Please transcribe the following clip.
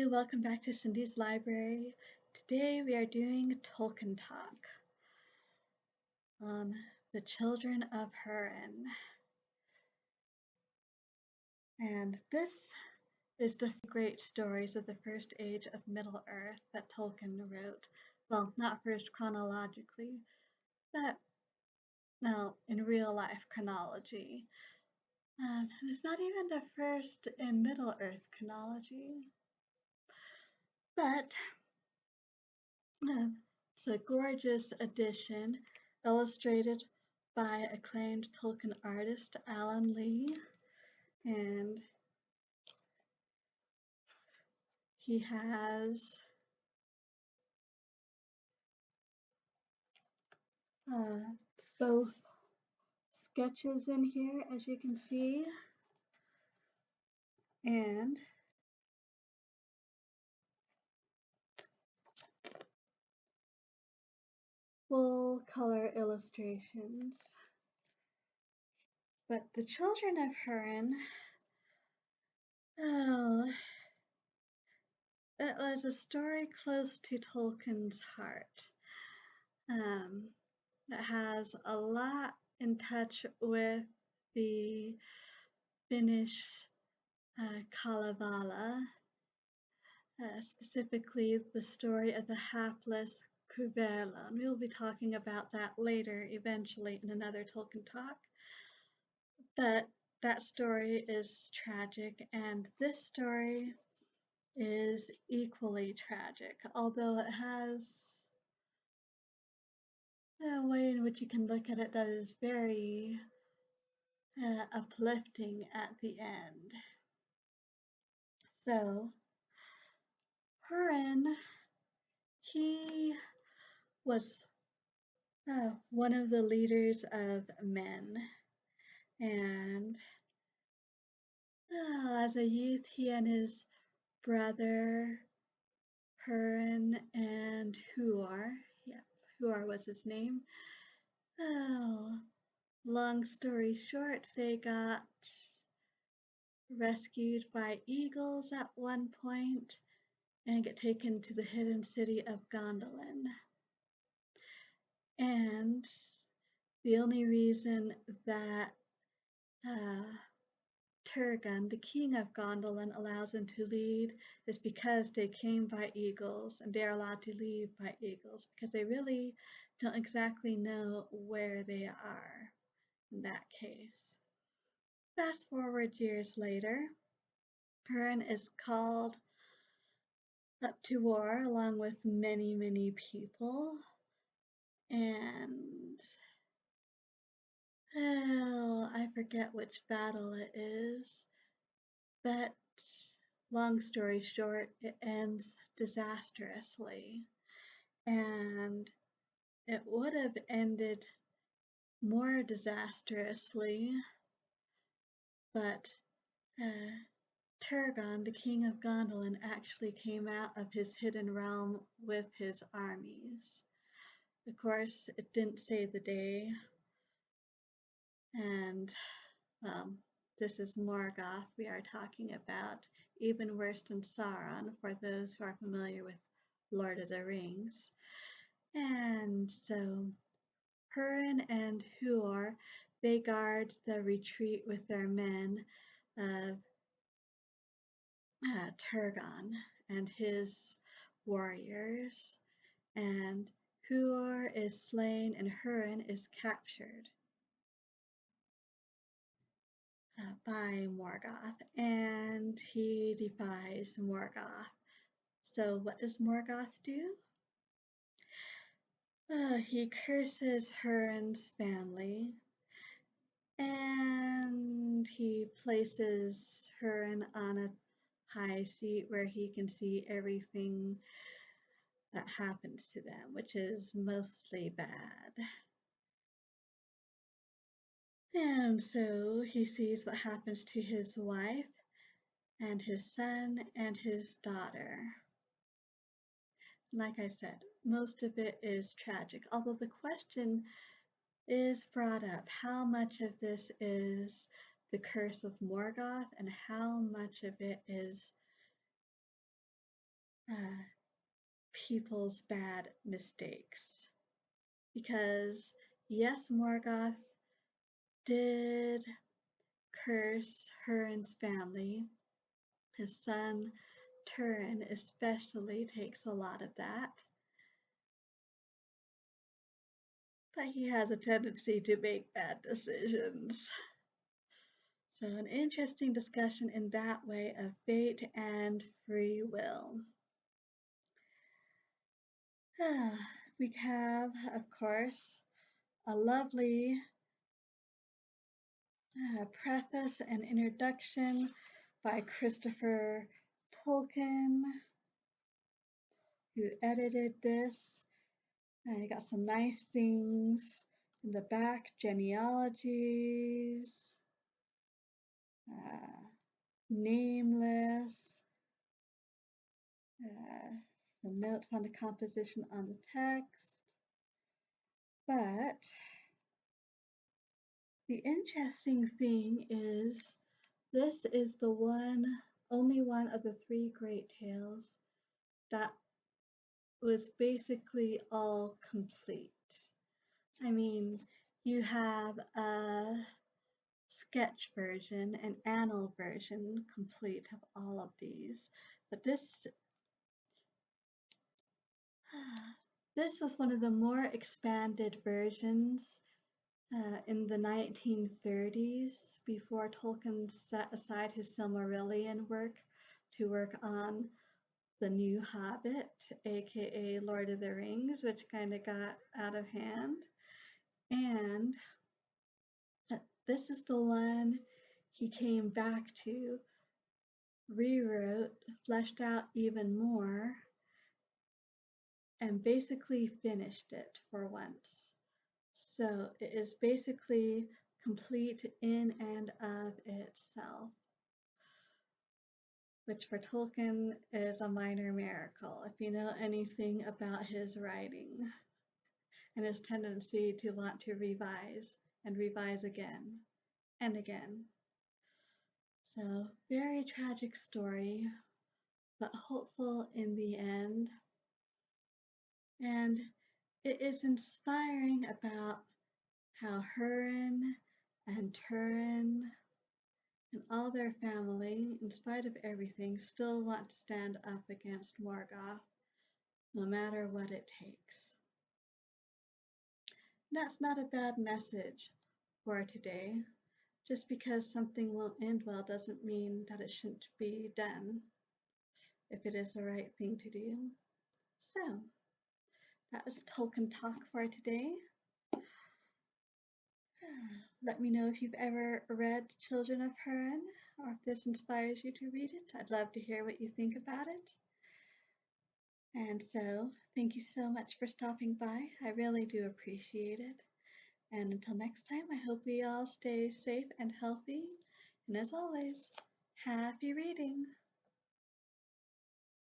welcome back to Cindy's Library. Today we are doing Tolkien Talk on the Children of Hurin. And this is the great stories of the first age of Middle Earth that Tolkien wrote. Well, not first chronologically, but now in real life chronology. It's not even the first in Middle Earth chronology, but it's a gorgeous edition illustrated by acclaimed Tolkien artist Alan Lee, and he has both sketches in here, as you can see, and full color illustrations. But the Children of Hurin, oh, it was a story close to Tolkien's heart. It has a lot in touch with the Finnish Kalevala, specifically the story of the hapless Kuvela. We'll be talking about that later, eventually, in another Tolkien talk. But that story is tragic, and this story is equally tragic, although it has a way in which you can look at it that is very uplifting at the end. So, Hurin, he was one of the leaders of men, and as a youth, he and his brother Hurin and Huor, Huor was his name. Oh, long story short, they got rescued by eagles at one point and get taken to the hidden city of Gondolin. And the only reason that Turgon, the king of Gondolin, allows them to lead is because they came by eagles, and they're allowed to leave by eagles because they really don't exactly know where they are in that case. Fast forward years later, Hurin is called up to war along with many, many people, and I forget which battle it is, but long story short, it ends disastrously, and it would have ended more disastrously, but Turgon, the king of Gondolin, actually came out of his hidden realm with his armies. Of course, it didn't save the day, and this is Morgoth we are talking about, even worse than Sauron for those who are familiar with Lord of the Rings. And so Hurin and Huor, they guard the retreat with their men of Turgon and his warriors, and Huor is slain and Hurin is captured by Morgoth, and he defies Morgoth. So what does Morgoth do? He curses Hurin's family, and he places Hurin on a high seat where he can see everything that happens to them, which is mostly bad. And so he sees what happens to his wife and his son and his daughter. Like I said, most of it is tragic, although the question is brought up, how much of this is the curse of Morgoth and how much of it is people's bad mistakes. Because yes, Morgoth did curse Hurin's family. His son Turin especially takes a lot of that. But he has a tendency to make bad decisions. So an interesting discussion in that way of fate and free will. We have, of course, a lovely preface and introduction by Christopher Tolkien, who edited this. You got some nice things in the back, genealogies, nameless, some notes on the composition on the text. But the interesting thing is this is the only one of the three great tales that was basically all complete. I mean, you have a sketch version, an annal version complete of all of these, but this was one of the more expanded versions in the 1930s, before Tolkien set aside his Silmarillion work to work on The New Hobbit, aka Lord of the Rings, which kind of got out of hand. And this is the one he came back to, rewrote, fleshed out even more, and basically finished it for once. So it is basically complete in and of itself, which for Tolkien is a minor miracle if you know anything about his writing and his tendency to want to revise and revise again and again. So, very tragic story, but hopeful in the end. And it is inspiring about how Hurin and Turin and all their family, in spite of everything, still want to stand up against Morgoth, no matter what it takes. That's not a bad message for today. Just because something won't end well doesn't mean that it shouldn't be done if it is the right thing to do. So, that was Tolkien Talk for today. Let me know if you've ever read Children of Hurin, or if this inspires you to read it. I'd love to hear what you think about it. And so, thank you so much for stopping by. I really do appreciate it. And until next time, I hope we all stay safe and healthy. And as always, happy reading!